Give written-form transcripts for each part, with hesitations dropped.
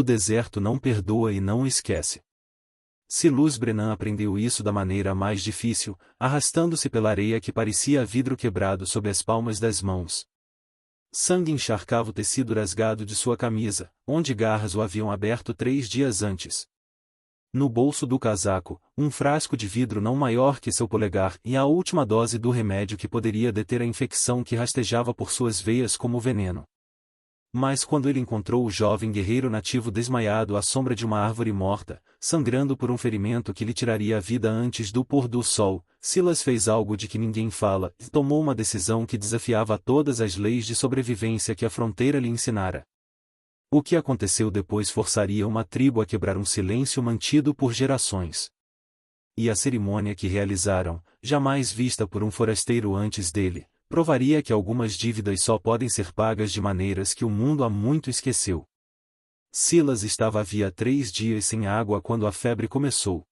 O deserto não perdoa e não esquece. Silas Brennan aprendeu isso da maneira mais difícil, arrastando-se pela areia que parecia vidro quebrado sob as palmas das mãos. Sangue encharcava o tecido rasgado de sua camisa, onde garras o haviam aberto 3 dias antes. No bolso do casaco, um frasco de vidro não maior que seu polegar e a última dose do remédio que poderia deter a infecção que rastejava por suas veias como veneno. Mas quando ele encontrou o jovem guerreiro nativo desmaiado à sombra de uma árvore morta, sangrando por um ferimento que lhe tiraria a vida antes do pôr do sol, Silas fez algo de que ninguém fala e tomou uma decisão que desafiava todas as leis de sobrevivência que a fronteira lhe ensinara. O que aconteceu depois forçaria uma tribo a quebrar um silêncio mantido por gerações. E a cerimônia que realizaram, jamais vista por um forasteiro antes dele, provaria que algumas dívidas só podem ser pagas de maneiras que o mundo há muito esqueceu. Silas estava havia 3 dias sem água quando a febre começou.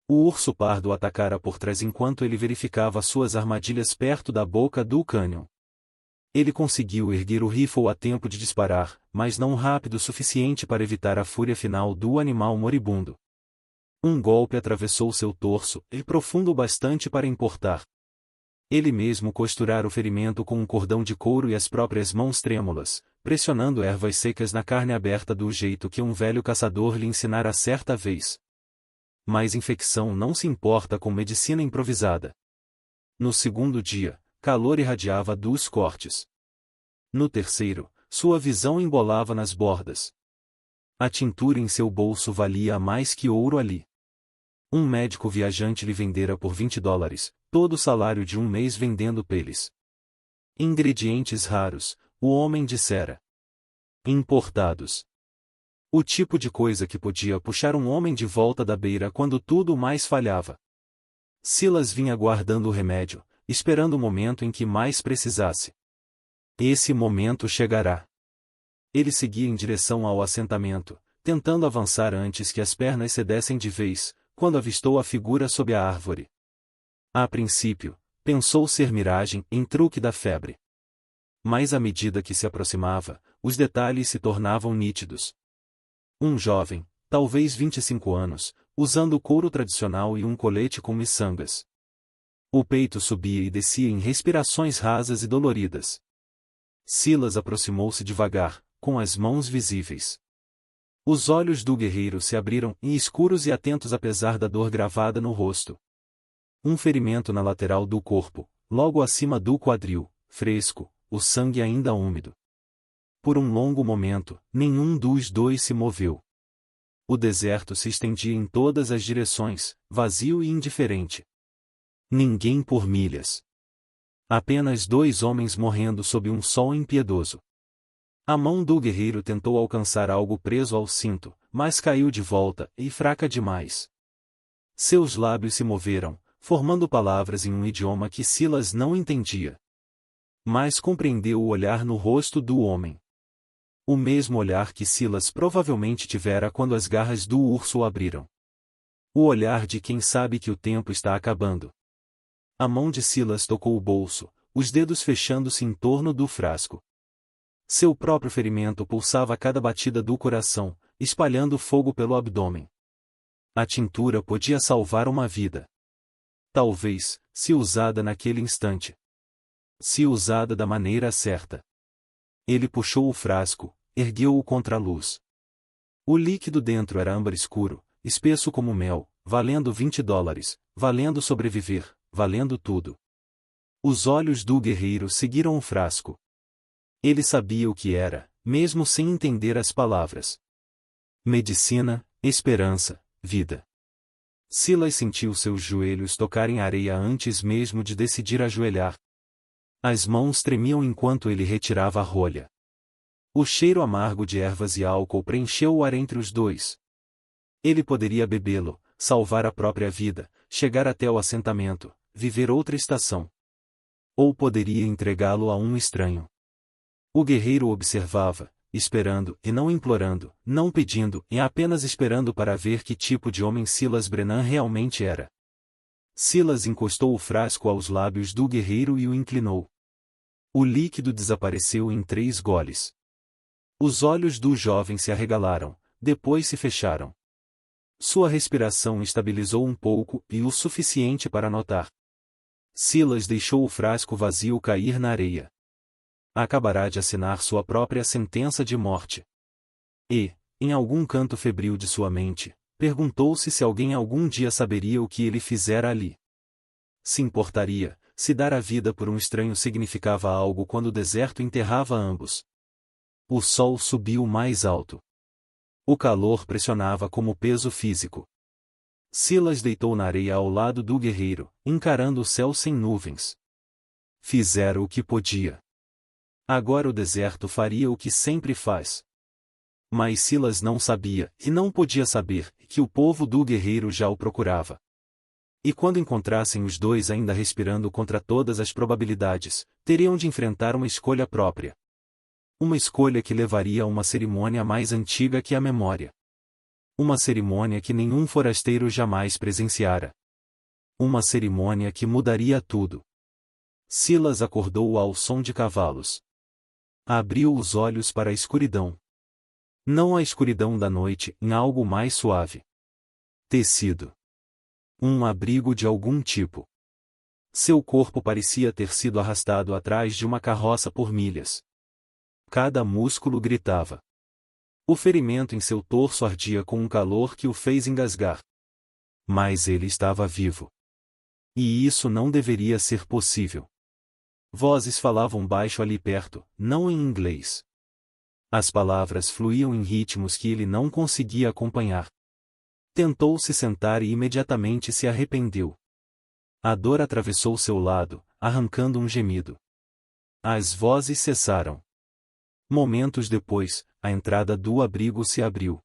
O urso pardo o atacara por trás enquanto ele verificava suas armadilhas perto da boca do cânion. Ele conseguiu erguer o rifle a tempo de disparar, mas não rápido o suficiente para evitar a fúria final do animal moribundo. Um golpe atravessou seu torso, e profundo o bastante para importar. Ele mesmo costurara o ferimento com um cordão de couro e as próprias mãos trêmulas, pressionando ervas secas na carne aberta do jeito que um velho caçador lhe ensinara certa vez. Mas infecção não se importa com medicina improvisada. No segundo dia, calor irradiava dos cortes. No terceiro, sua visão embolava nas bordas. A tintura em seu bolso valia mais que ouro ali. Um médico viajante lhe vendera por $20, todo o salário de um mês vendendo peles. Ingredientes raros, o homem dissera. Importados. O tipo de coisa que podia puxar um homem de volta da beira quando tudo mais falhava. Silas vinha guardando o remédio, esperando o momento em que mais precisasse. Esse momento chegará. Ele seguia em direção ao assentamento, tentando avançar antes que as pernas cedessem de vez, quando avistou a figura sob a árvore. A princípio, pensou ser miragem em truque da febre. Mas à medida que se aproximava, os detalhes se tornavam nítidos. Um jovem, talvez 25 anos, usando couro tradicional e um colete com miçangas. O peito subia e descia em respirações rasas e doloridas. Silas aproximou-se devagar, com as mãos visíveis. Os olhos do guerreiro se abriram, escuros e atentos apesar da dor gravada no rosto. Um ferimento na lateral do corpo, logo acima do quadril, fresco, o sangue ainda úmido. Por um longo momento, nenhum dos dois se moveu. O deserto se estendia em todas as direções, vazio e indiferente. Ninguém por milhas. Apenas 2 homens morrendo sob um sol impiedoso. A mão do guerreiro tentou alcançar algo preso ao cinto, mas caiu de volta, e fraca demais. Seus lábios se moveram, formando palavras em um idioma que Silas não entendia. Mas compreendeu o olhar no rosto do homem. O mesmo olhar que Silas provavelmente tivera quando as garras do urso o abriram. O olhar de quem sabe que o tempo está acabando. A mão de Silas tocou o bolso, os dedos fechando-se em torno do frasco. Seu próprio ferimento pulsava a cada batida do coração, espalhando fogo pelo abdômen. A tintura podia salvar uma vida. Talvez, se usada naquele instante. Se usada da maneira certa. Ele puxou o frasco, ergueu-o contra a luz. O líquido dentro era âmbar escuro, espesso como mel, valendo $20, valendo sobreviver, valendo tudo. Os olhos do guerreiro seguiram o frasco. Ele sabia o que era, mesmo sem entender as palavras. Medicina, esperança, vida. Silas sentiu seus joelhos tocarem a areia antes mesmo de decidir ajoelhar. As mãos tremiam enquanto ele retirava a rolha. O cheiro amargo de ervas e álcool preencheu o ar entre os dois. Ele poderia bebê-lo, salvar a própria vida, chegar até o assentamento, viver outra estação. Ou poderia entregá-lo a um estranho. O guerreiro observava, esperando e não implorando, não pedindo e apenas esperando para ver que tipo de homem Silas Brennan realmente era. Silas encostou o frasco aos lábios do guerreiro e o inclinou. O líquido desapareceu em 3 goles. Os olhos do jovem se arregalaram, depois se fecharam. Sua respiração estabilizou um pouco e o suficiente para notar. Silas deixou o frasco vazio cair na areia. Acabará de assinar sua própria sentença de morte. E, em algum canto febril de sua mente, perguntou-se se alguém algum dia saberia o que ele fizera ali. Se importaria, se dar a vida por um estranho significava algo quando o deserto enterrava ambos. O sol subiu mais alto. O calor pressionava como peso físico. Silas deitou na areia ao lado do guerreiro, encarando o céu sem nuvens. Fizera o que podia. Agora o deserto faria o que sempre faz. Mas Silas não sabia, e não podia saber, que o povo do guerreiro já o procurava. E quando encontrassem os dois ainda respirando contra todas as probabilidades, teriam de enfrentar uma escolha própria. Uma escolha que levaria a uma cerimônia mais antiga que a memória. Uma cerimônia que nenhum forasteiro jamais presenciara. Uma cerimônia que mudaria tudo. Silas acordou ao som de cavalos. Abriu os olhos para a escuridão. Não a escuridão da noite, em algo mais suave. Tecido. Um abrigo de algum tipo. Seu corpo parecia ter sido arrastado atrás de uma carroça por milhas. Cada músculo gritava. O ferimento em seu torso ardia com um calor que o fez engasgar. Mas ele estava vivo. E isso não deveria ser possível. Vozes falavam baixo ali perto, não em inglês. As palavras fluíam em ritmos que ele não conseguia acompanhar. Tentou se sentar e imediatamente se arrependeu. A dor atravessou seu lado, arrancando um gemido. As vozes cessaram. Momentos depois, a entrada do abrigo se abriu.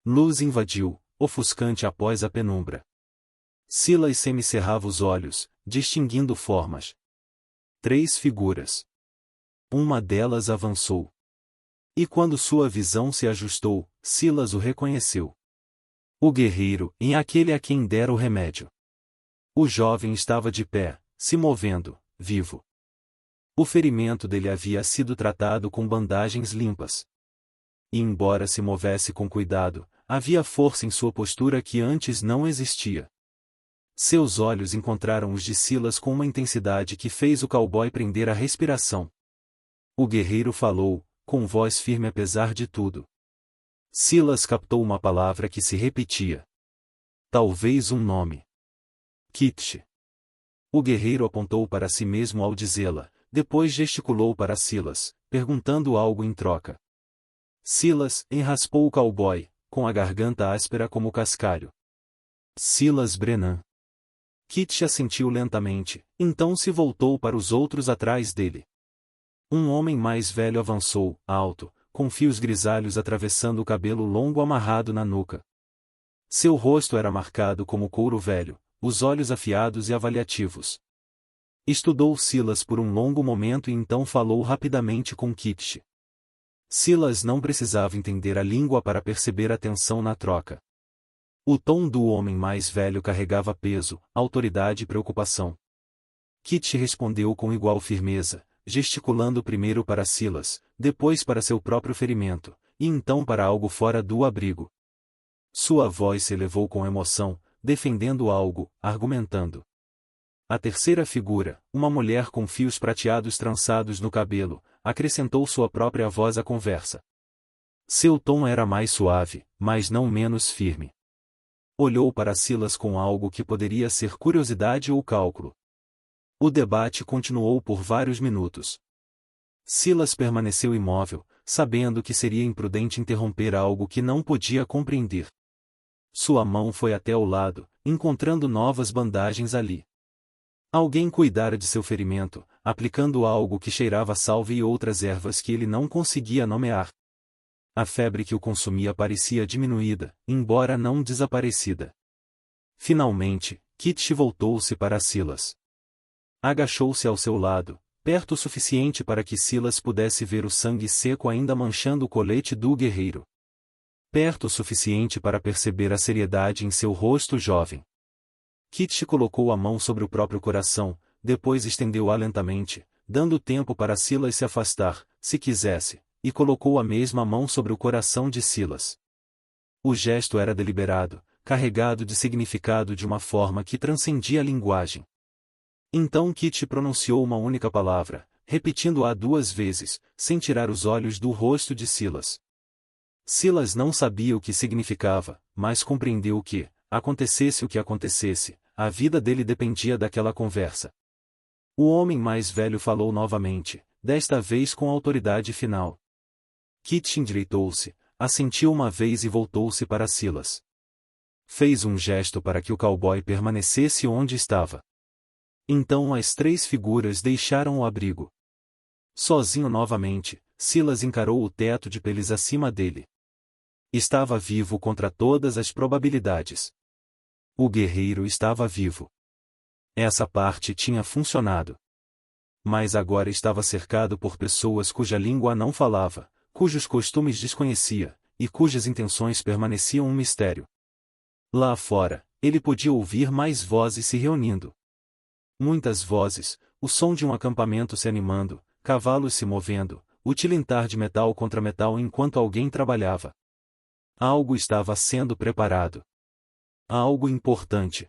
Luz invadiu, ofuscante após a penumbra. Silas semicerrava os olhos, distinguindo formas. 3 figuras. Uma delas avançou. E quando sua visão se ajustou, Silas o reconheceu. O guerreiro, em aquele a quem dera o remédio. O jovem estava de pé, se movendo, vivo. O ferimento dele havia sido tratado com bandagens limpas. E embora se movesse com cuidado, havia força em sua postura que antes não existia. Seus olhos encontraram os de Silas com uma intensidade que fez o cowboy prender a respiração. O guerreiro falou, com voz firme apesar de tudo. Silas captou uma palavra que se repetia. Talvez um nome. Kitche. O guerreiro apontou para si mesmo ao dizê-la, depois gesticulou para Silas, perguntando algo em troca. Silas enraspou o cowboy, com a garganta áspera como cascalho. Silas Brennan. Kitche assentiu lentamente, então se voltou para os outros atrás dele. Um homem mais velho avançou, alto, com fios grisalhos atravessando o cabelo longo amarrado na nuca. Seu rosto era marcado como couro velho, os olhos afiados e avaliativos. Estudou Silas por um longo momento e então falou rapidamente com Kitche. Silas não precisava entender a língua para perceber a tensão na troca. O tom do homem mais velho carregava peso, autoridade e preocupação. Kitche respondeu com igual firmeza, gesticulando primeiro para Silas, depois para seu próprio ferimento, e então para algo fora do abrigo. Sua voz se elevou com emoção, defendendo algo, argumentando. A terceira figura, uma mulher com fios prateados trançados no cabelo, acrescentou sua própria voz à conversa. Seu tom era mais suave, mas não menos firme. Olhou para Silas com algo que poderia ser curiosidade ou cálculo. O debate continuou por vários minutos. Silas permaneceu imóvel, sabendo que seria imprudente interromper algo que não podia compreender. Sua mão foi até o lado, encontrando novas bandagens ali. Alguém cuidara de seu ferimento, aplicando algo que cheirava a salve e outras ervas que ele não conseguia nomear. A febre que o consumia parecia diminuída, embora não desaparecida. Finalmente, Kitche voltou-se para Silas. Agachou-se ao seu lado, perto o suficiente para que Silas pudesse ver o sangue seco ainda manchando o colete do guerreiro. Perto o suficiente para perceber a seriedade em seu rosto jovem. Kitche colocou a mão sobre o próprio coração, depois estendeu-a lentamente, dando tempo para Silas se afastar, se quisesse, e colocou a mesma mão sobre o coração de Silas. O gesto era deliberado, carregado de significado de uma forma que transcendia a linguagem. Então Kit pronunciou uma única palavra, repetindo-a 2 vezes, sem tirar os olhos do rosto de Silas. Silas não sabia o que significava, mas compreendeu que, acontecesse o que acontecesse, a vida dele dependia daquela conversa. O homem mais velho falou novamente, desta vez com autoridade final. Kit endireitou-se, assentiu uma vez e voltou-se para Silas. Fez um gesto para que o cowboy permanecesse onde estava. Então as 3 figuras deixaram o abrigo. Sozinho novamente, Silas encarou o teto de peles acima dele. Estava vivo contra todas as probabilidades. O guerreiro estava vivo. Essa parte tinha funcionado. Mas agora estava cercado por pessoas cuja língua não falava, cujos costumes desconhecia, e cujas intenções permaneciam um mistério. Lá fora, ele podia ouvir mais vozes se reunindo. Muitas vozes, o som de um acampamento se animando, cavalos se movendo, o tilintar de metal contra metal enquanto alguém trabalhava. Algo estava sendo preparado. Algo importante.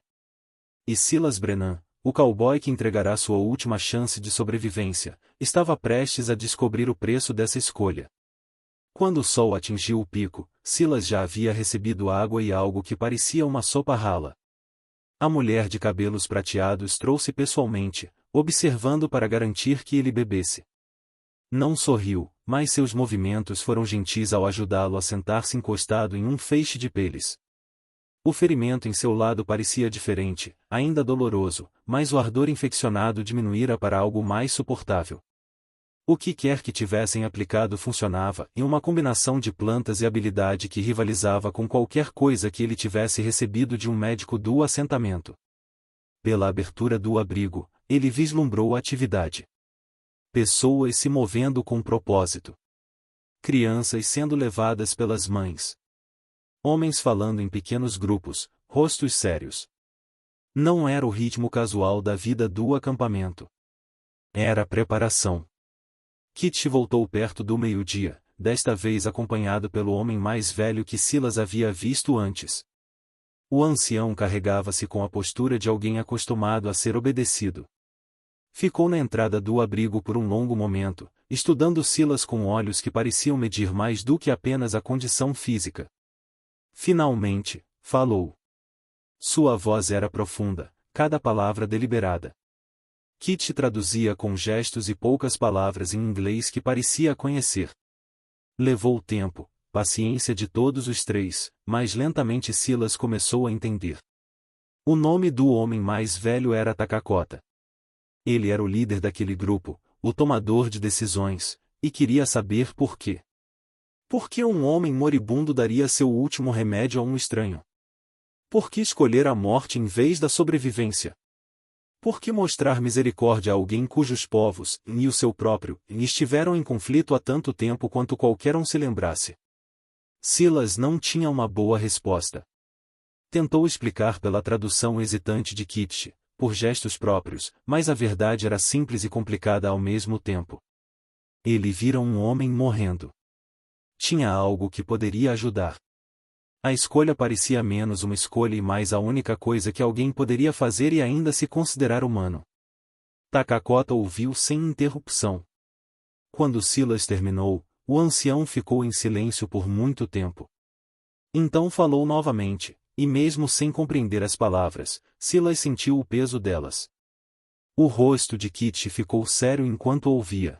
E Silas Brennan, o cowboy que entregará sua última chance de sobrevivência, estava prestes a descobrir o preço dessa escolha. Quando o sol atingiu o pico, Silas já havia recebido água e algo que parecia uma sopa rala. A mulher de cabelos prateados trouxe pessoalmente, observando para garantir que ele bebesse. Não sorriu, mas seus movimentos foram gentis ao ajudá-lo a sentar-se encostado em um feixe de peles. O ferimento em seu lado parecia diferente, ainda doloroso, mas o ardor infeccionado diminuíra para algo mais suportável. O que quer que tivessem aplicado funcionava, em uma combinação de plantas e habilidade que rivalizava com qualquer coisa que ele tivesse recebido de um médico do assentamento. Pela abertura do abrigo, ele vislumbrou a atividade. Pessoas se movendo com propósito. Crianças sendo levadas pelas mães. Homens falando em pequenos grupos, rostos sérios. Não era o ritmo casual da vida do acampamento. Era preparação. Kit voltou perto do meio-dia, desta vez acompanhado pelo homem mais velho que Silas havia visto antes. O ancião carregava-se com a postura de alguém acostumado a ser obedecido. Ficou na entrada do abrigo por um longo momento, estudando Silas com olhos que pareciam medir mais do que apenas a condição física. Finalmente, falou. Sua voz era profunda, cada palavra deliberada. Kit traduzia com gestos e poucas palavras em inglês que parecia conhecer. Levou tempo, paciência de todos os 3, mas lentamente Silas começou a entender. O nome do homem mais velho era Takakota. Ele era o líder daquele grupo, o tomador de decisões, e queria saber por quê. Por que um homem moribundo daria seu último remédio a um estranho? Por que escolher a morte em vez da sobrevivência? Por que mostrar misericórdia a alguém cujos povos, e o seu próprio, estiveram em conflito há tanto tempo quanto qualquer um se lembrasse? Silas não tinha uma boa resposta. Tentou explicar pela tradução hesitante de Kit, por gestos próprios, mas a verdade era simples e complicada ao mesmo tempo. Ele vira um homem morrendo. Tinha algo que poderia ajudar. A escolha parecia menos uma escolha e mais a única coisa que alguém poderia fazer e ainda se considerar humano. Takakota ouviu sem interrupção. Quando Silas terminou, o ancião ficou em silêncio por muito tempo. Então falou novamente, e mesmo sem compreender as palavras, Silas sentiu o peso delas. O rosto de Kit ficou sério enquanto ouvia.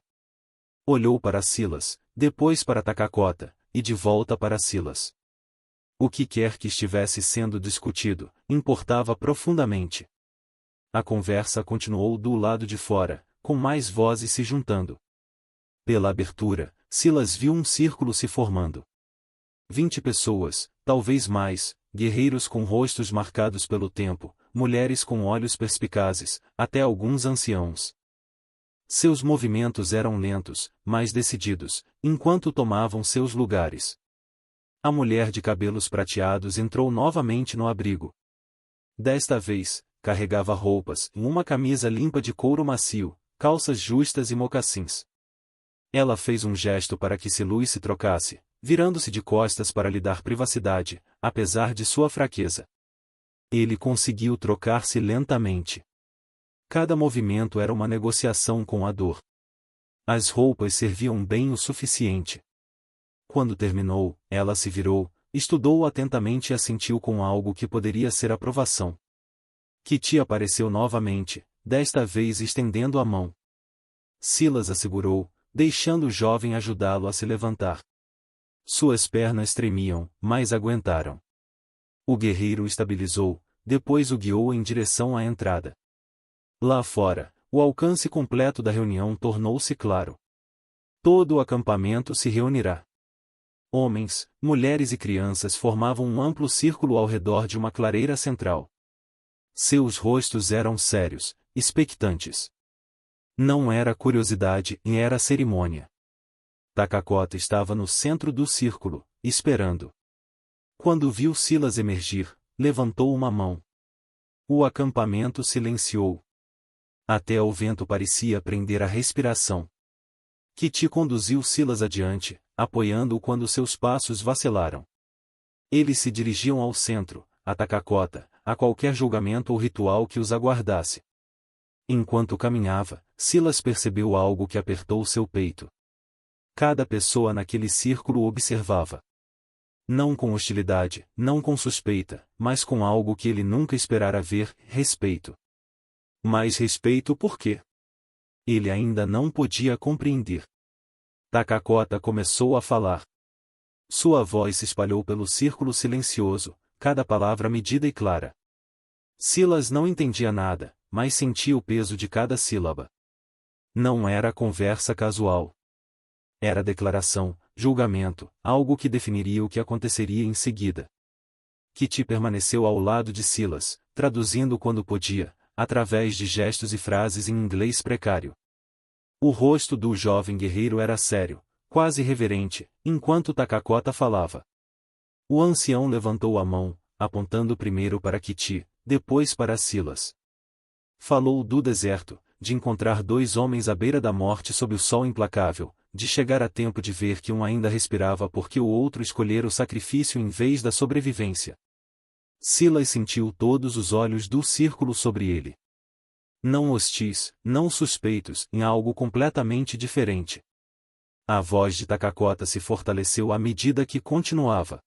Olhou para Silas, depois para Takakota, e de volta para Silas. O que quer que estivesse sendo discutido, importava profundamente. A conversa continuou do lado de fora, com mais vozes se juntando. Pela abertura, Silas viu um círculo se formando. 20 pessoas, talvez mais, guerreiros com rostos marcados pelo tempo, mulheres com olhos perspicazes, até alguns anciãos. Seus movimentos eram lentos, mas decididos, enquanto tomavam seus lugares. A mulher de cabelos prateados entrou novamente no abrigo. Desta vez, carregava roupas, uma camisa limpa de couro macio, calças justas e mocassins. Ela fez um gesto para que Silas se trocasse, virando-se de costas para lhe dar privacidade, apesar de sua fraqueza. Ele conseguiu trocar-se lentamente. Cada movimento era uma negociação com a dor. As roupas serviam bem o suficiente. Quando terminou, ela se virou, estudou-o atentamente e assentiu com algo que poderia ser aprovação. Kitty apareceu novamente, desta vez estendendo a mão. Silas a segurou, deixando o jovem ajudá-lo a se levantar. Suas pernas tremiam, mas aguentaram. O guerreiro o estabilizou, depois o guiou em direção à entrada. Lá fora, o alcance completo da reunião tornou-se claro. Todo o acampamento se reunirá. Homens, mulheres e crianças formavam um amplo círculo ao redor de uma clareira central. Seus rostos eram sérios, expectantes. Não era curiosidade, era cerimônia. Takakota estava no centro do círculo, esperando. Quando viu Silas emergir, levantou uma mão. O acampamento silenciou. Até o vento parecia prender a respiração. Kitty conduziu Silas adiante, apoiando-o quando seus passos vacilaram. Eles se dirigiam ao centro, a Takakota, a qualquer julgamento ou ritual que os aguardasse. Enquanto caminhava, Silas percebeu algo que apertou seu peito. Cada pessoa naquele círculo observava. Não com hostilidade, não com suspeita, mas com algo que ele nunca esperara ver: respeito. Mas respeito por quê? Ele ainda não podia compreender. Takakota começou a falar. Sua voz se espalhou pelo círculo silencioso, cada palavra medida e clara. Silas não entendia nada, mas sentia o peso de cada sílaba. Não era conversa casual. Era declaração, julgamento, algo que definiria o que aconteceria em seguida. Kitty permaneceu ao lado de Silas, traduzindo quando podia, através de gestos e frases em inglês precário. O rosto do jovem guerreiro era sério, quase reverente, enquanto Takakota falava. O ancião levantou a mão, apontando primeiro para Kitty, depois para Silas. Falou do deserto, de encontrar dois homens à beira da morte sob o sol implacável, de chegar a tempo de ver que um ainda respirava porque o outro escolhera o sacrifício em vez da sobrevivência. Silas sentiu todos os olhos do círculo sobre ele. Não hostis, não suspeitos, em algo completamente diferente. A voz de Takakota se fortaleceu à medida que continuava.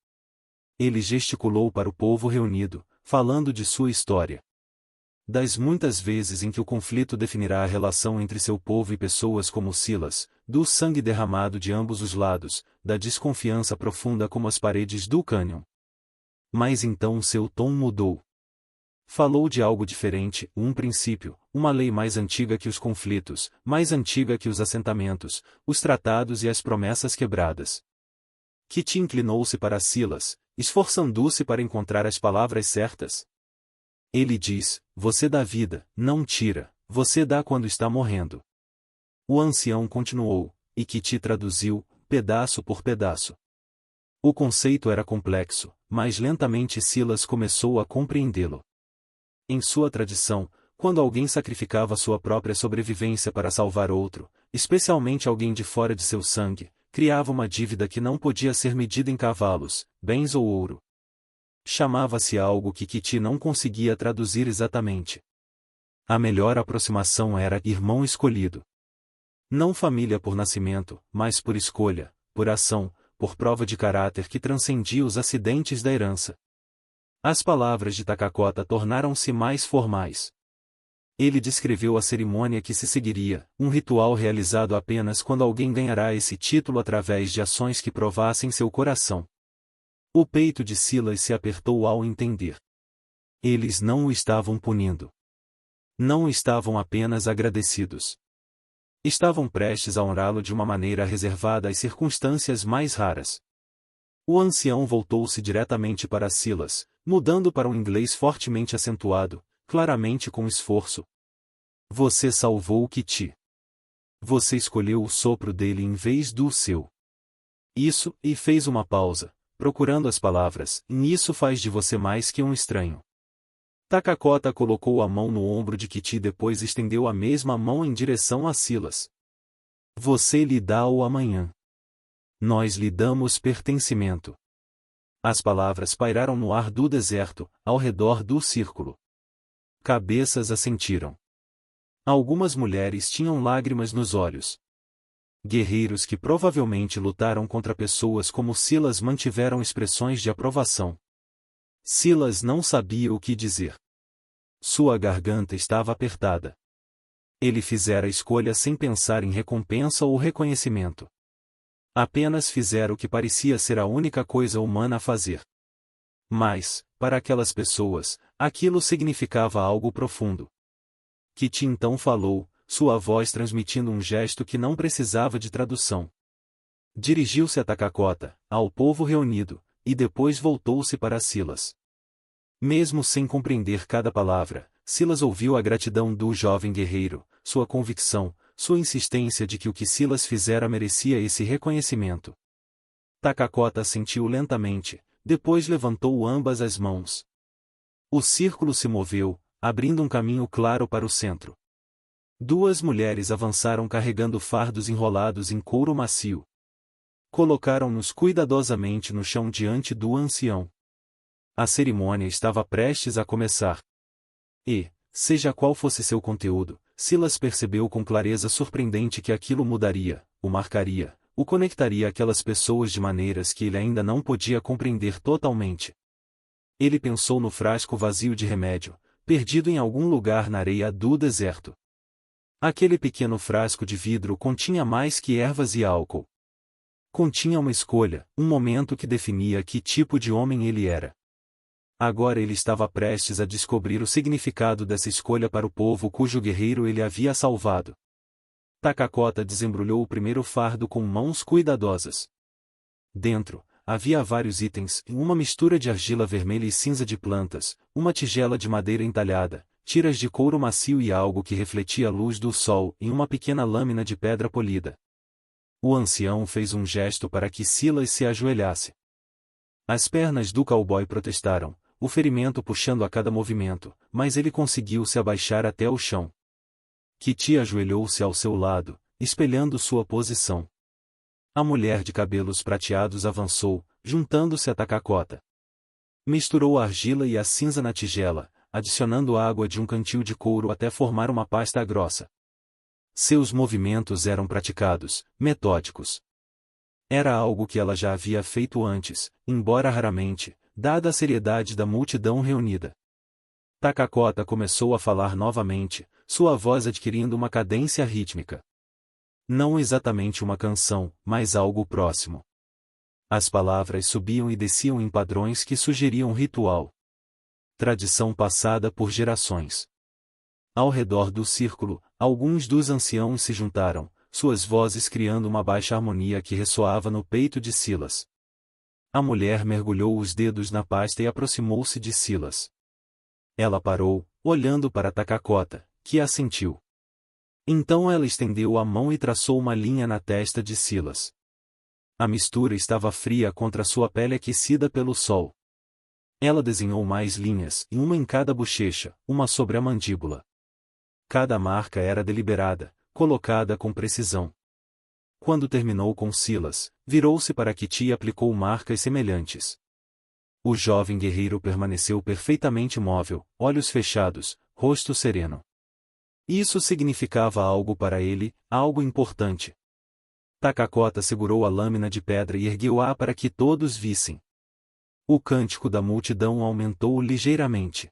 Ele gesticulou para o povo reunido, falando de sua história. Das muitas vezes em que o conflito definirá a relação entre seu povo e pessoas como Silas, do sangue derramado de ambos os lados, da desconfiança profunda como as paredes do cânion. Mas então seu tom mudou. Falou de algo diferente, um princípio, uma lei mais antiga que os conflitos, mais antiga que os assentamentos, os tratados e as promessas quebradas. Kitty inclinou-se para Silas, esforçando-se para encontrar as palavras certas. Ele diz: você dá vida, não tira, você dá quando está morrendo. O ancião continuou, e Kitty traduziu, pedaço por pedaço. O conceito era complexo, mas lentamente Silas começou a compreendê-lo. Em sua tradição, quando alguém sacrificava sua própria sobrevivência para salvar outro, especialmente alguém de fora de seu sangue, criava uma dívida que não podia ser medida em cavalos, bens ou ouro. Chamava-se algo que Kitty não conseguia traduzir exatamente. A melhor aproximação era irmão escolhido. Não família por nascimento, mas por escolha, por ação, por prova de caráter que transcendia os acidentes da herança. As palavras de Takakota tornaram-se mais formais. Ele descreveu a cerimônia que se seguiria, um ritual realizado apenas quando alguém ganhará esse título através de ações que provassem seu coração. O peito de Silas se apertou ao entender. Eles não o estavam punindo. Não estavam apenas agradecidos. Estavam prestes a honrá-lo de uma maneira reservada às circunstâncias mais raras. O ancião voltou-se diretamente para Silas, mudando para um inglês fortemente acentuado, claramente com esforço. Você salvou Kitty. Você escolheu o sopro dele em vez do seu. Isso, e fez uma pausa, procurando as palavras, e isso faz de você mais que um estranho. Takakota colocou a mão no ombro de Kitty e depois estendeu a mesma mão em direção a Silas. Você lhe dá o amanhã. Nós lhe damos pertencimento. As palavras pairaram no ar do deserto, ao redor do círculo. Cabeças assentiram. Algumas mulheres tinham lágrimas nos olhos. Guerreiros que provavelmente lutaram contra pessoas como Silas mantiveram expressões de aprovação. Silas não sabia o que dizer. Sua garganta estava apertada. Ele fizera a escolha sem pensar em recompensa ou reconhecimento. Apenas fizera o que parecia ser a única coisa humana a fazer. Mas, para aquelas pessoas, aquilo significava algo profundo. Kiti então falou, sua voz transmitindo um gesto que não precisava de tradução. Dirigiu-se a Takakota, ao povo reunido, e depois voltou-se para Silas. Mesmo sem compreender cada palavra, Silas ouviu a gratidão do jovem guerreiro, sua convicção, sua insistência de que o que Silas fizera merecia esse reconhecimento. Takakota assentiu lentamente, depois levantou ambas as mãos. O círculo se moveu, abrindo um caminho claro para o centro. Duas mulheres avançaram carregando fardos enrolados em couro macio. Colocaram-nos cuidadosamente no chão diante do ancião. A cerimônia estava prestes a começar. E, seja qual fosse seu conteúdo, Silas percebeu com clareza surpreendente que aquilo mudaria, o marcaria, o conectaria àquelas pessoas de maneiras que ele ainda não podia compreender totalmente. Ele pensou no frasco vazio de remédio, perdido em algum lugar na areia do deserto. Aquele pequeno frasco de vidro continha mais que ervas e álcool. Continha uma escolha, um momento que definia que tipo de homem ele era. Agora ele estava prestes a descobrir o significado dessa escolha para o povo cujo guerreiro ele havia salvado. Takakota desembrulhou o primeiro fardo com mãos cuidadosas. Dentro, havia vários itens, uma mistura de argila vermelha e cinza de plantas, uma tigela de madeira entalhada, tiras de couro macio e algo que refletia a luz do sol em uma pequena lâmina de pedra polida. O ancião fez um gesto para que Silas se ajoelhasse. As pernas do cowboy protestaram, o ferimento puxando a cada movimento, mas ele conseguiu se abaixar até o chão. Kiti ajoelhou-se ao seu lado, espelhando sua posição. A mulher de cabelos prateados avançou, juntando-se a Takakota. Misturou a argila e a cinza na tigela, adicionando água de um cantil de couro até formar uma pasta grossa. Seus movimentos eram praticados, metódicos. Era algo que ela já havia feito antes, embora raramente, dada a seriedade da multidão reunida. Takakota começou a falar novamente, sua voz adquirindo uma cadência rítmica. Não exatamente uma canção, mas algo próximo. As palavras subiam e desciam em padrões que sugeriam ritual. Tradição passada por gerações. Ao redor do círculo, alguns dos anciãos se juntaram, suas vozes criando uma baixa harmonia que ressoava no peito de Silas. A mulher mergulhou os dedos na pasta e aproximou-se de Silas. Ela parou, olhando para Takakota, que assentiu. Então ela estendeu a mão e traçou uma linha na testa de Silas. A mistura estava fria contra sua pele aquecida pelo sol. Ela desenhou mais linhas, uma em cada bochecha, uma sobre a mandíbula. Cada marca era deliberada, colocada com precisão. Quando terminou com Silas, virou-se para Kiti e aplicou marcas semelhantes. O jovem guerreiro permaneceu perfeitamente imóvel, olhos fechados, rosto sereno. Isso significava algo para ele, algo importante. Takakota segurou a lâmina de pedra e ergueu-a para que todos vissem. O cântico da multidão aumentou ligeiramente.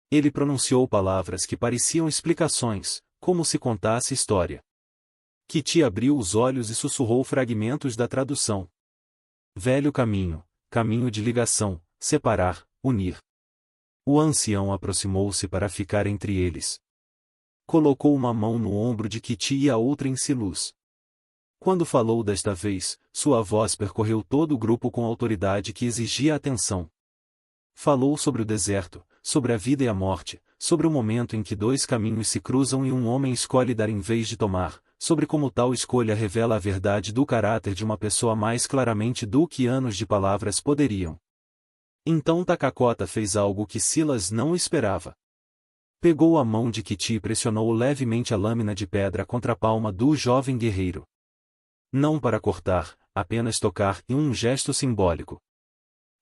Ele pronunciou palavras que pareciam explicações, como se contasse história. Kiti abriu os olhos e sussurrou fragmentos da tradução. Velho caminho, caminho de ligação, separar, unir. O ancião aproximou-se para ficar entre eles. Colocou uma mão no ombro de Kiti e a outra em Silas. Quando falou desta vez, sua voz percorreu todo o grupo com autoridade que exigia atenção. Falou sobre o deserto, sobre a vida e a morte, sobre o momento em que dois caminhos se cruzam e um homem escolhe dar em vez de tomar, sobre como tal escolha revela a verdade do caráter de uma pessoa mais claramente do que anos de palavras poderiam. Então Takakota fez algo que Silas não esperava. Pegou a mão de Kiti e pressionou levemente a lâmina de pedra contra a palma do jovem guerreiro. Não para cortar, apenas tocar em um gesto simbólico.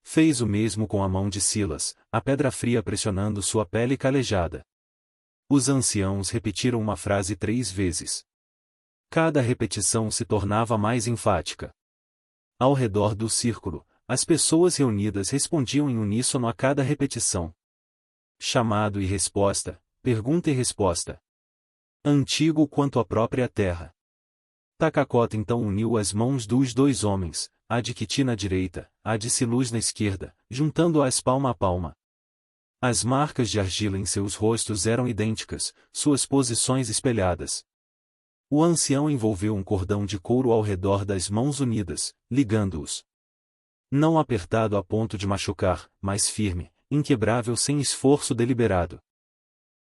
Fez o mesmo com a mão de Silas, a pedra fria pressionando sua pele calejada. Os anciãos repetiram uma frase 3 vezes. Cada repetição se tornava mais enfática. Ao redor do círculo, as pessoas reunidas respondiam em uníssono a cada repetição. Chamado e resposta, pergunta e resposta. Antigo quanto a própria terra. Takakota então uniu as mãos dos 2 homens, a de Kiti na direita, a de Silus na esquerda, juntando-as palma a palma. As marcas de argila em seus rostos eram idênticas, suas posições espelhadas. O ancião envolveu um cordão de couro ao redor das mãos unidas, ligando-os. Não apertado a ponto de machucar, mas firme, inquebrável sem esforço deliberado.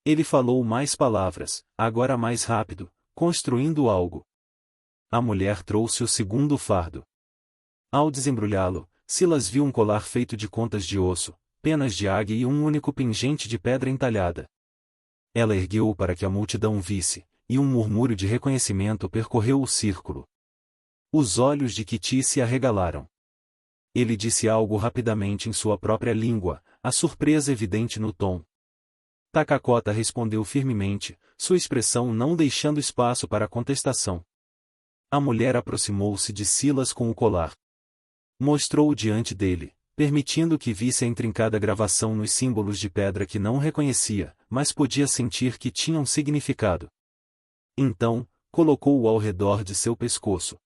Ele falou mais palavras, agora mais rápido, construindo algo. A mulher trouxe o segundo fardo. Ao desembrulhá-lo, Silas viu um colar feito de contas de osso, penas de águia e um único pingente de pedra entalhada. Ela ergueu-o para que a multidão visse, e um murmúrio de reconhecimento percorreu o círculo. Os olhos de Kiti se arregalaram. Ele disse algo rapidamente em sua própria língua, a surpresa evidente no tom. Takakota respondeu firmemente, sua expressão não deixando espaço para contestação. A mulher aproximou-se de Silas com o colar. Mostrou-o diante dele, permitindo que visse a intrincada gravação nos símbolos de pedra que não reconhecia, mas podia sentir que tinham significado. Então, colocou-o ao redor de seu pescoço.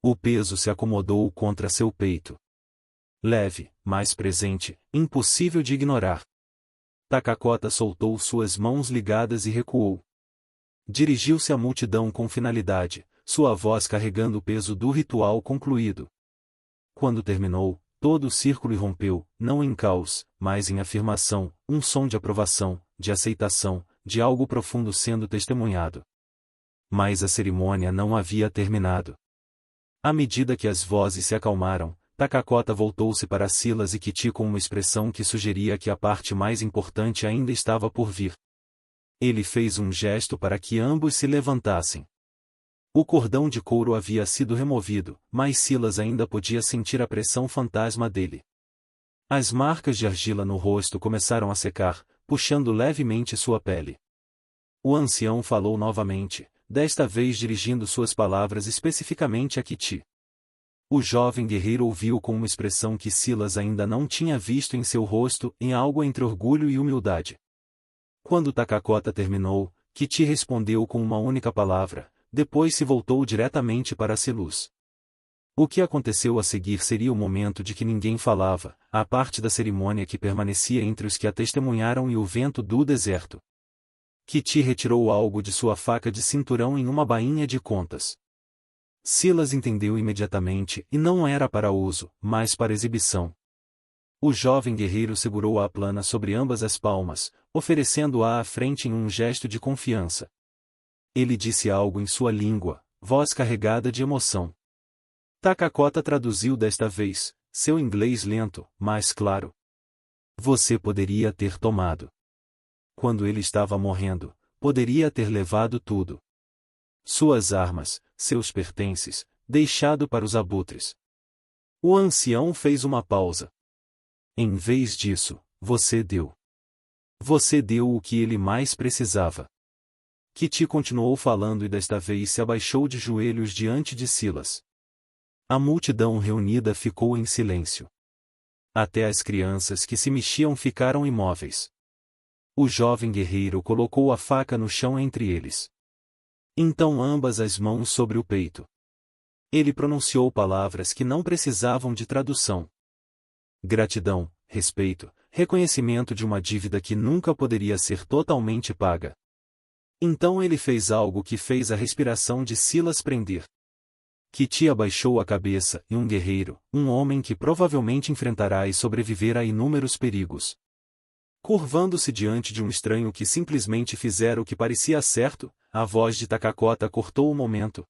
O peso se acomodou contra seu peito. Leve, mas presente, impossível de ignorar. Takakota soltou suas mãos ligadas e recuou. Dirigiu-se à multidão com finalidade, sua voz carregando o peso do ritual concluído. Quando terminou, todo o círculo irrompeu, não em caos, mas em afirmação, um som de aprovação, de aceitação, de algo profundo sendo testemunhado. Mas a cerimônia não havia terminado. À medida que as vozes se acalmaram, Takakota voltou-se para Silas e Kiti com uma expressão que sugeria que a parte mais importante ainda estava por vir. Ele fez um gesto para que ambos se levantassem. O cordão de couro havia sido removido, mas Silas ainda podia sentir a pressão fantasma dele. As marcas de argila no rosto começaram a secar, puxando levemente sua pele. O ancião falou novamente, desta vez dirigindo suas palavras especificamente a Kiti. O jovem guerreiro ouviu com uma expressão que Silas ainda não tinha visto em seu rosto, em algo entre orgulho e humildade. Quando Takakota terminou, Kiti respondeu com uma única palavra, depois se voltou diretamente para Silus. O que aconteceu a seguir seria o momento de que ninguém falava, a parte da cerimônia que permanecia entre os que a testemunharam e o vento do deserto. Kiti retirou algo de sua faca de cinturão em uma bainha de contas. Silas entendeu imediatamente e não era para uso, mas para exibição. O jovem guerreiro segurou-a plana sobre ambas as palmas, oferecendo-a à frente em um gesto de confiança. Ele disse algo em sua língua, voz carregada de emoção. Takakota traduziu desta vez, seu inglês lento, mas claro. Você poderia ter tomado. Quando ele estava morrendo, poderia ter levado tudo. Suas armas, seus pertences, deixado para os abutres. O ancião fez uma pausa. Em vez disso, você deu. Você deu o que ele mais precisava. Kiti continuou falando e desta vez se abaixou de joelhos diante de Silas. A multidão reunida ficou em silêncio. Até as crianças que se mexiam ficaram imóveis. O jovem guerreiro colocou a faca no chão entre eles. Então ambas as mãos sobre o peito. Ele pronunciou palavras que não precisavam de tradução. Gratidão, respeito, reconhecimento de uma dívida que nunca poderia ser totalmente paga. Então ele fez algo que fez a respiração de Silas prender. Kiti abaixou a cabeça e um guerreiro, um homem que provavelmente enfrentará e sobreviverá a inúmeros perigos. Curvando-se diante de um estranho que simplesmente fizera o que parecia certo, a voz de Takakota cortou o momento.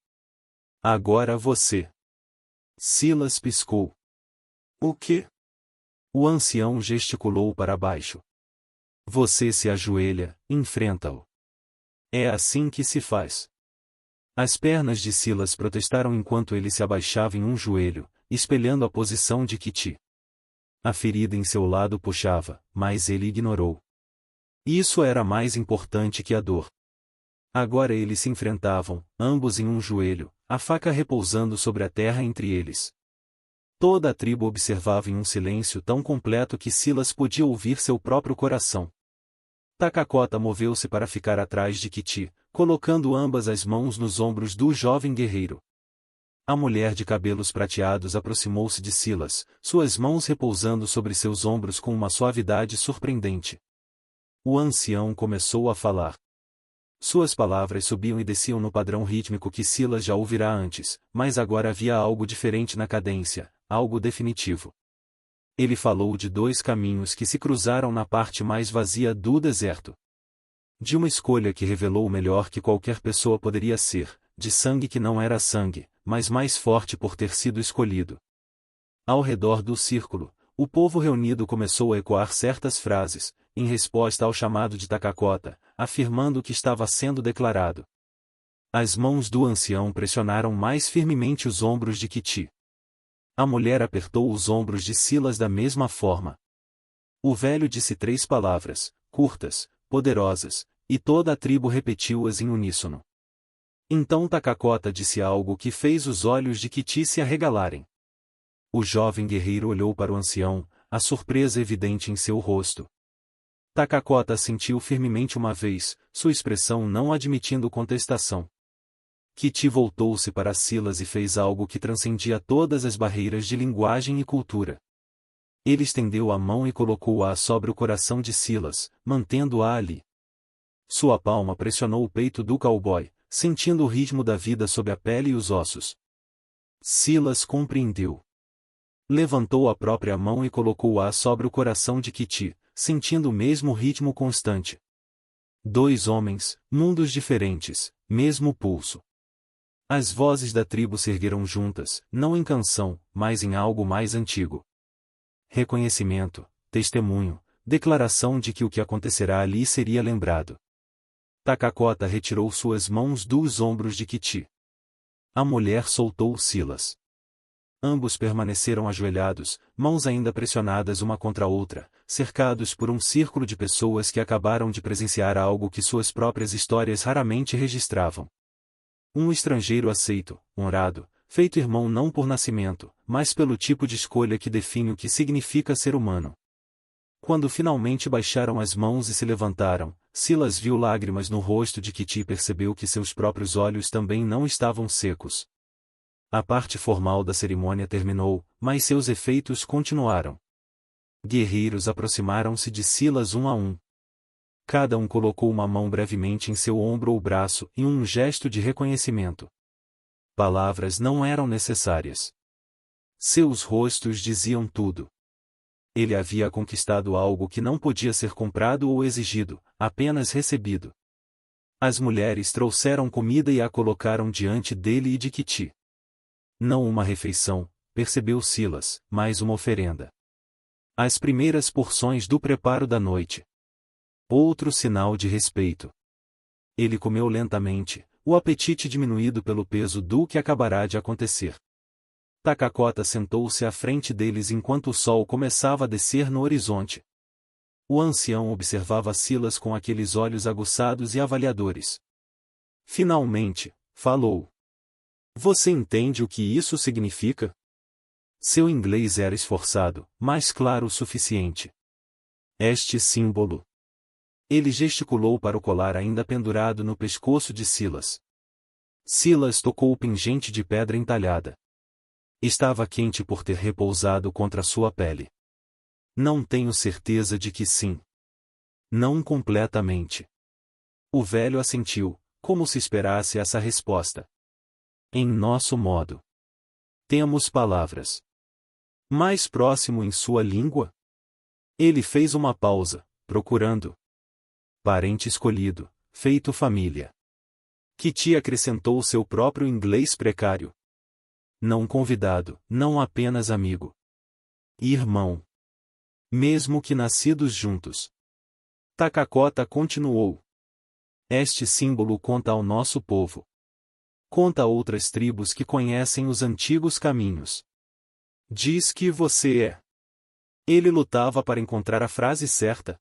Agora você. Silas piscou. O quê? O ancião gesticulou para baixo. Você se ajoelha, enfrenta-o. É assim que se faz. As pernas de Silas protestaram enquanto ele se abaixava em um joelho, espelhando a posição de Kitty. A ferida em seu lado puxava, mas ele ignorou. Isso era mais importante que a dor. Agora eles se enfrentavam, ambos em um joelho, a faca repousando sobre a terra entre eles. Toda a tribo observava em um silêncio tão completo que Silas podia ouvir seu próprio coração. Takakota moveu-se para ficar atrás de Kitty, colocando ambas as mãos nos ombros do jovem guerreiro. A mulher de cabelos prateados aproximou-se de Silas, suas mãos repousando sobre seus ombros com uma suavidade surpreendente. O ancião começou a falar. Suas palavras subiam e desciam no padrão rítmico que Silas já ouvira antes, mas agora havia algo diferente na cadência, algo definitivo. Ele falou de dois caminhos que se cruzaram na parte mais vazia do deserto. De uma escolha que revelou o melhor que qualquer pessoa poderia ser, de sangue que não era sangue, mas mais forte por ter sido escolhido. Ao redor do círculo, o povo reunido começou a ecoar certas frases, em resposta ao chamado de Takakota, afirmando o que estava sendo declarado. As mãos do ancião pressionaram mais firmemente os ombros de Kitty. A mulher apertou os ombros de Silas da mesma forma. O velho disse 3 palavras, curtas, poderosas, e toda a tribo repetiu-as em uníssono. Então Takakota disse algo que fez os olhos de Kitty se arregalarem. O jovem guerreiro olhou para o ancião, a surpresa evidente em seu rosto. Takakota sentiu firmemente uma vez, sua expressão não admitindo contestação. Kitty voltou-se para Silas e fez algo que transcendia todas as barreiras de linguagem e cultura. Ele estendeu a mão e colocou-a sobre o coração de Silas, mantendo-a ali. Sua palma pressionou o peito do cowboy, sentindo o ritmo da vida sob a pele e os ossos. Silas compreendeu. Levantou a própria mão e colocou-a sobre o coração de Kitty, sentindo o mesmo ritmo constante. 2 homens, mundos diferentes, mesmo pulso. As vozes da tribo se ergueram juntas, não em canção, mas em algo mais antigo. Reconhecimento, testemunho, declaração de que o que acontecerá ali seria lembrado. Takakota retirou suas mãos dos ombros de Kitty. A mulher soltou Silas. Ambos permaneceram ajoelhados, mãos ainda pressionadas uma contra a outra, cercados por um círculo de pessoas que acabaram de presenciar algo que suas próprias histórias raramente registravam. Um estrangeiro aceito, honrado, feito irmão não por nascimento, mas pelo tipo de escolha que define o que significa ser humano. Quando finalmente baixaram as mãos e se levantaram, Silas viu lágrimas no rosto de Kitty e percebeu que seus próprios olhos também não estavam secos. A parte formal da cerimônia terminou, mas seus efeitos continuaram. Guerreiros aproximaram-se de Silas um a um. Cada um colocou uma mão brevemente em seu ombro ou braço em um gesto de reconhecimento. Palavras não eram necessárias. Seus rostos diziam tudo. Ele havia conquistado algo que não podia ser comprado ou exigido, apenas recebido. As mulheres trouxeram comida e a colocaram diante dele e de Kitty. Não uma refeição, percebeu Silas, mas uma oferenda. As primeiras porções do preparo da noite. Outro sinal de respeito. Ele comeu lentamente, o apetite diminuído pelo peso do que acabará de acontecer. Takakota sentou-se à frente deles enquanto o sol começava a descer no horizonte. O ancião observava Silas com aqueles olhos aguçados e avaliadores. Finalmente, falou. Você entende o que isso significa? Seu inglês era esforçado, mas claro o suficiente. Este símbolo. Ele gesticulou para o colar ainda pendurado no pescoço de Silas. Silas tocou o pingente de pedra entalhada. Estava quente por ter repousado contra sua pele. Não tenho certeza de que sim. Não completamente. O velho assentiu, como se esperasse essa resposta. Em nosso modo. Temos palavras. Mais próximo em sua língua? Ele fez uma pausa, procurando. Parente escolhido, feito família. Kitty acrescentou seu próprio inglês precário. Não convidado, não apenas amigo. Irmão. Mesmo que nascidos juntos. Takakota continuou. Este símbolo conta ao nosso povo. Conta a outras tribos que conhecem os antigos caminhos. Diz que você é. Ele lutava para encontrar a frase certa.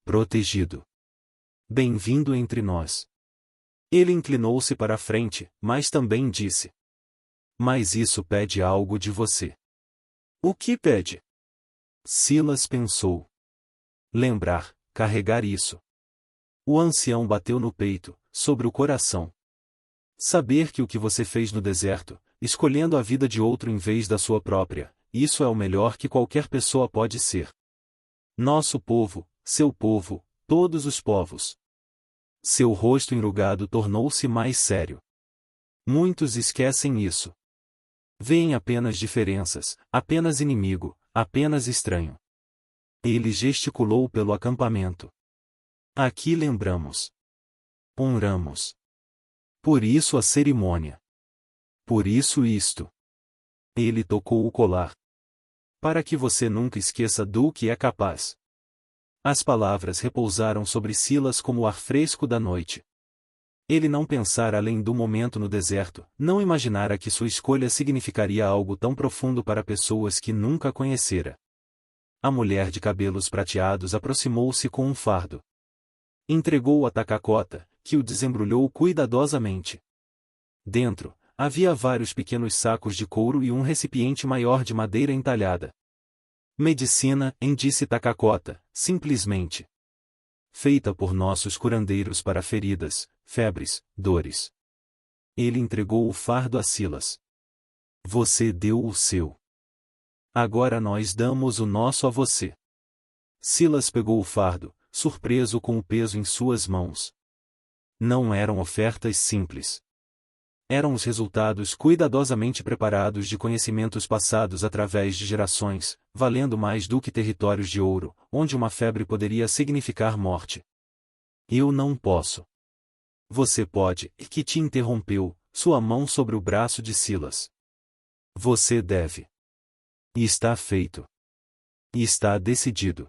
Protegido. Bem-vindo entre nós. Ele inclinou-se para a frente, mas também disse: Mas isso pede algo de você. O que pede? Silas pensou. Lembrar, carregar isso. O ancião bateu no peito, sobre o coração. Saber que o que você fez no deserto, escolhendo a vida de outro em vez da sua própria, isso é o melhor que qualquer pessoa pode ser. Nosso povo, seu povo, todos os povos. Seu rosto enrugado tornou-se mais sério. Muitos esquecem isso. Veem apenas diferenças, apenas inimigo, apenas estranho. Ele gesticulou pelo acampamento. Aqui lembramos. Honramos. Por isso a cerimônia. Por isso isto. Ele tocou o colar. Para que você nunca esqueça do que é capaz. As palavras repousaram sobre Silas como o ar fresco da noite. Ele não pensara além do momento no deserto, não imaginara que sua escolha significaria algo tão profundo para pessoas que nunca conhecera. A mulher de cabelos prateados aproximou-se com um fardo. Entregou-o a Takakota, que o desembrulhou cuidadosamente. Dentro, havia vários pequenos sacos de couro e um recipiente maior de madeira entalhada. Medicina, disse Takakota, simplesmente. Feita por nossos curandeiros para feridas, febres, dores. Ele entregou o fardo a Silas. Você deu o seu. Agora nós damos o nosso a você. Silas pegou o fardo, surpreso com o peso em suas mãos. Não eram ofertas simples. Eram os resultados cuidadosamente preparados de conhecimentos passados através de gerações, valendo mais do que territórios de ouro, onde uma febre poderia significar morte. Eu não posso. Você pode, e que te interrompeu, sua mão sobre o braço de Silas. Você deve. E está feito. E está decidido.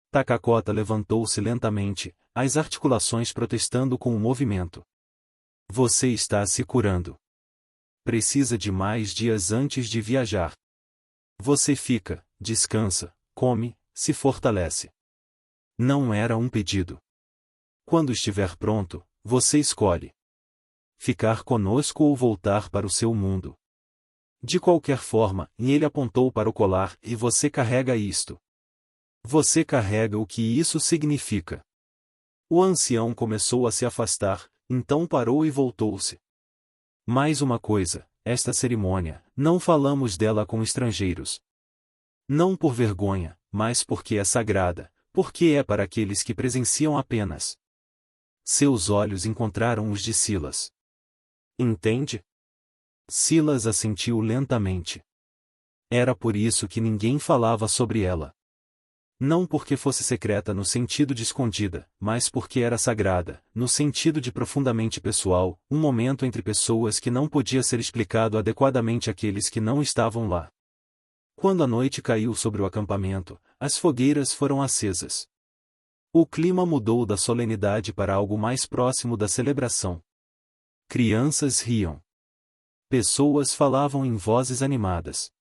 Takakota levantou-se lentamente, as articulações protestando com o movimento. Você está se curando. Precisa de mais dias antes de viajar. Você fica, descansa, come, se fortalece. Não era um pedido. Quando estiver pronto, você escolhe. Ficar conosco ou voltar para o seu mundo. De qualquer forma, ele apontou para o colar, e você carrega isto. Você carrega o que isso significa. O ancião começou a se afastar, então parou e voltou-se. Mais uma coisa, esta cerimônia, não falamos dela com estrangeiros. Não por vergonha, mas porque é sagrada, porque é para aqueles que presenciam apenas. Seus olhos encontraram os de Silas. Entende? Silas assentiu lentamente. Era por isso que ninguém falava sobre ela. Não porque fosse secreta no sentido de escondida, mas porque era sagrada, no sentido de profundamente pessoal, um momento entre pessoas que não podia ser explicado adequadamente àqueles que não estavam lá. Quando a noite caiu sobre o acampamento, as fogueiras foram acesas. O clima mudou da solenidade para algo mais próximo da celebração. Crianças riam. Pessoas falavam em vozes animadas.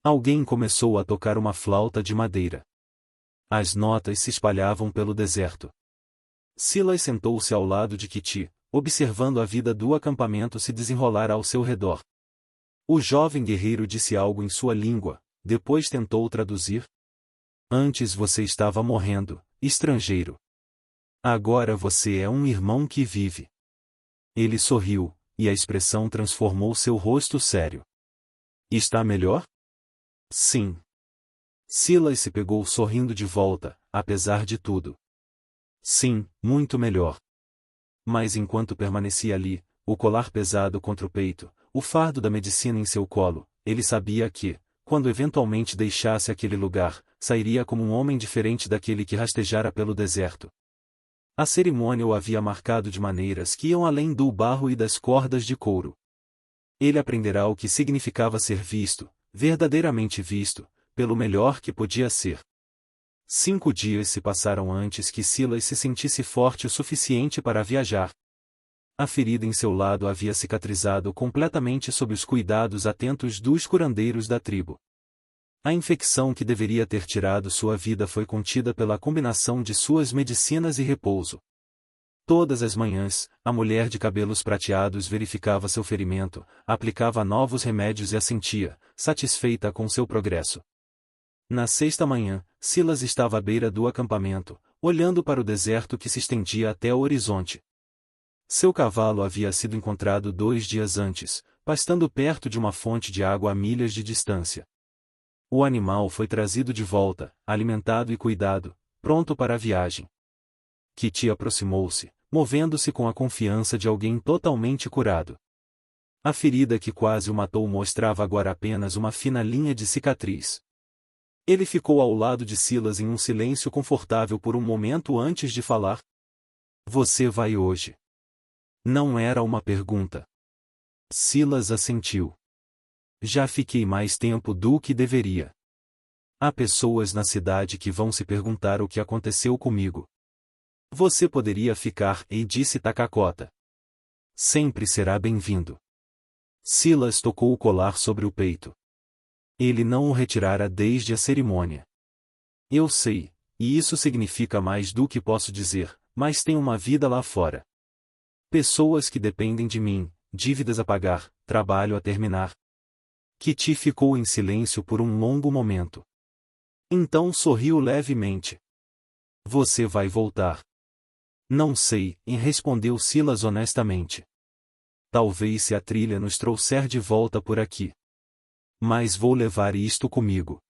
Alguém começou a tocar uma flauta de madeira. As notas se espalhavam pelo deserto. Silas sentou-se ao lado de Kiti, observando a vida do acampamento se desenrolar ao seu redor. O jovem guerreiro disse algo em sua língua, depois tentou traduzir. Antes você estava morrendo, estrangeiro. Agora você é um irmão que vive. Ele sorriu, e a expressão transformou seu rosto sério. Está melhor? Sim. Silas se pegou sorrindo de volta, apesar de tudo. Sim, muito melhor. Mas enquanto permanecia ali, o colar pesado contra o peito, o fardo da medicina em seu colo, ele sabia que, quando eventualmente deixasse aquele lugar, sairia como um homem diferente daquele que rastejara pelo deserto. A cerimônia o havia marcado de maneiras que iam além do barro e das cordas de couro. Ele aprenderá o que significava ser visto, verdadeiramente visto, pelo melhor que podia ser. 5 dias se passaram antes que Silas se sentisse forte o suficiente para viajar. A ferida em seu lado havia cicatrizado completamente sob os cuidados atentos dos curandeiros da tribo. A infecção que deveria ter tirado sua vida foi contida pela combinação de suas medicinas e repouso. Todas as manhãs, a mulher de cabelos prateados verificava seu ferimento, aplicava novos remédios e assentia, satisfeita com seu progresso. Na sexta manhã, Silas estava à beira do acampamento, olhando para o deserto que se estendia até o horizonte. Seu cavalo havia sido encontrado 2 dias antes, pastando perto de uma fonte de água a milhas de distância. O animal foi trazido de volta, alimentado e cuidado, pronto para a viagem. Kiti aproximou-se, movendo-se com a confiança de alguém totalmente curado. A ferida que quase o matou mostrava agora apenas uma fina linha de cicatriz. Ele ficou ao lado de Silas em um silêncio confortável por um momento antes de falar. Você vai hoje? Não era uma pergunta. Silas assentiu. Já fiquei mais tempo do que deveria. Há pessoas na cidade que vão se perguntar o que aconteceu comigo. Você poderia ficar, e disse Takakota. Sempre será bem-vindo. Silas tocou o colar sobre o peito. Ele não o retirara desde a cerimônia. Eu sei, e isso significa mais do que posso dizer, mas tenho uma vida lá fora. Pessoas que dependem de mim, dívidas a pagar, trabalho a terminar. Kiti ficou em silêncio por um longo momento. Então sorriu levemente. Você vai voltar. Não sei, respondeu Silas honestamente. Talvez se a trilha nos trouxer de volta por aqui. Mas vou levar isto comigo.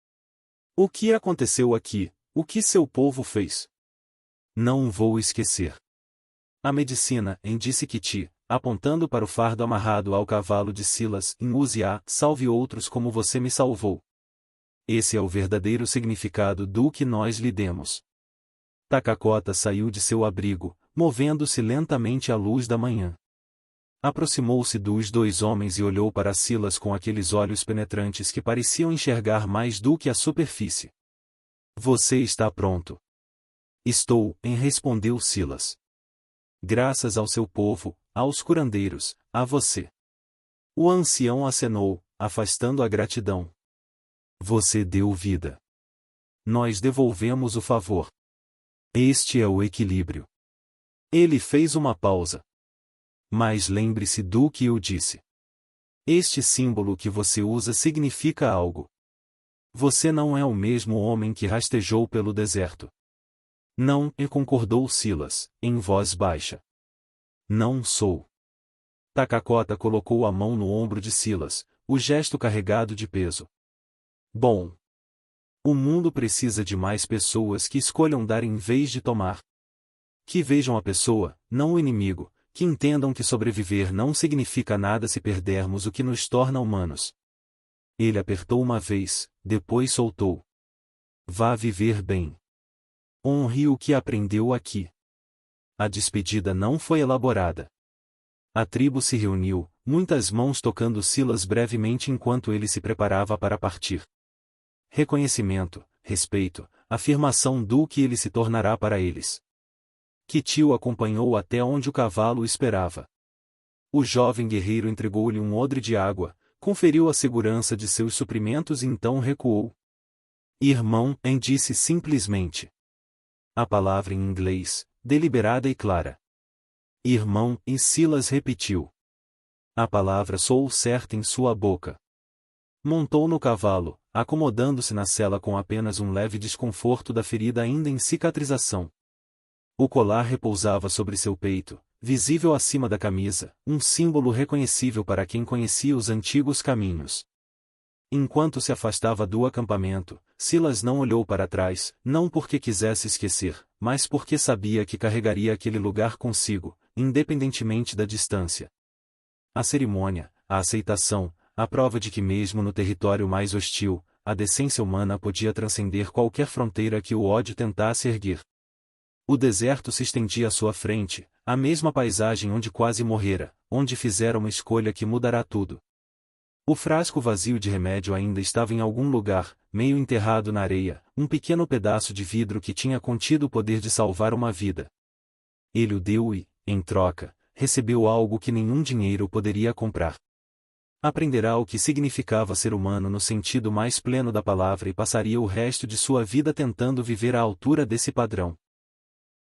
O que aconteceu aqui? O que seu povo fez? Não vou esquecer. A medicina, disse Kiti, apontando para o fardo amarrado ao cavalo de Silas, use-a, salve outros como você me salvou. Esse é o verdadeiro significado do que nós lhe demos. Takakota saiu de seu abrigo, movendo-se lentamente à luz da manhã. Aproximou-se dos 2 homens e olhou para Silas com aqueles olhos penetrantes que pareciam enxergar mais do que a superfície. Você está pronto? Estou, respondeu Silas. Graças ao seu povo, aos curandeiros, a você. O ancião acenou, afastando a gratidão. Você deu vida. Nós devolvemos o favor. Este é o equilíbrio. Ele fez uma pausa. Mas lembre-se do que eu disse. Este símbolo que você usa significa algo. Você não é o mesmo homem que rastejou pelo deserto. Não, concordou Silas, em voz baixa. Não sou. Takakota colocou a mão no ombro de Silas, o gesto carregado de peso. Bom. O mundo precisa de mais pessoas que escolham dar em vez de tomar. Que vejam a pessoa, não o inimigo, que entendam que sobreviver não significa nada se perdermos o que nos torna humanos. Ele apertou uma vez, depois soltou. Vá viver bem. Honre o que aprendeu aqui. A despedida não foi elaborada. A tribo se reuniu, muitas mãos tocando Silas brevemente enquanto ele se preparava para partir. Reconhecimento, respeito, afirmação do que ele se tornará para eles. Kiti o acompanhou até onde o cavalo esperava. O jovem guerreiro entregou-lhe um odre de água, conferiu a segurança de seus suprimentos e então recuou. Irmão, disse simplesmente. A palavra em inglês, deliberada e clara. Irmão, e Silas repetiu. A palavra soou certa em sua boca. Montou no cavalo, acomodando-se na sela com apenas um leve desconforto da ferida ainda em cicatrização. O colar repousava sobre seu peito, visível acima da camisa, um símbolo reconhecível para quem conhecia os antigos caminhos. Enquanto se afastava do acampamento, Silas não olhou para trás, não porque quisesse esquecer, mas porque sabia que carregaria aquele lugar consigo, independentemente da distância. A cerimônia, a aceitação, a prova de que mesmo no território mais hostil, a decência humana podia transcender qualquer fronteira que o ódio tentasse erguer. O deserto se estendia à sua frente, a mesma paisagem onde quase morrera, onde fizera uma escolha que mudará tudo. O frasco vazio de remédio ainda estava em algum lugar, meio enterrado na areia, um pequeno pedaço de vidro que tinha contido o poder de salvar uma vida. Ele o deu e, em troca, recebeu algo que nenhum dinheiro poderia comprar. Aprenderá o que significava ser humano no sentido mais pleno da palavra e passaria o resto de sua vida tentando viver à altura desse padrão.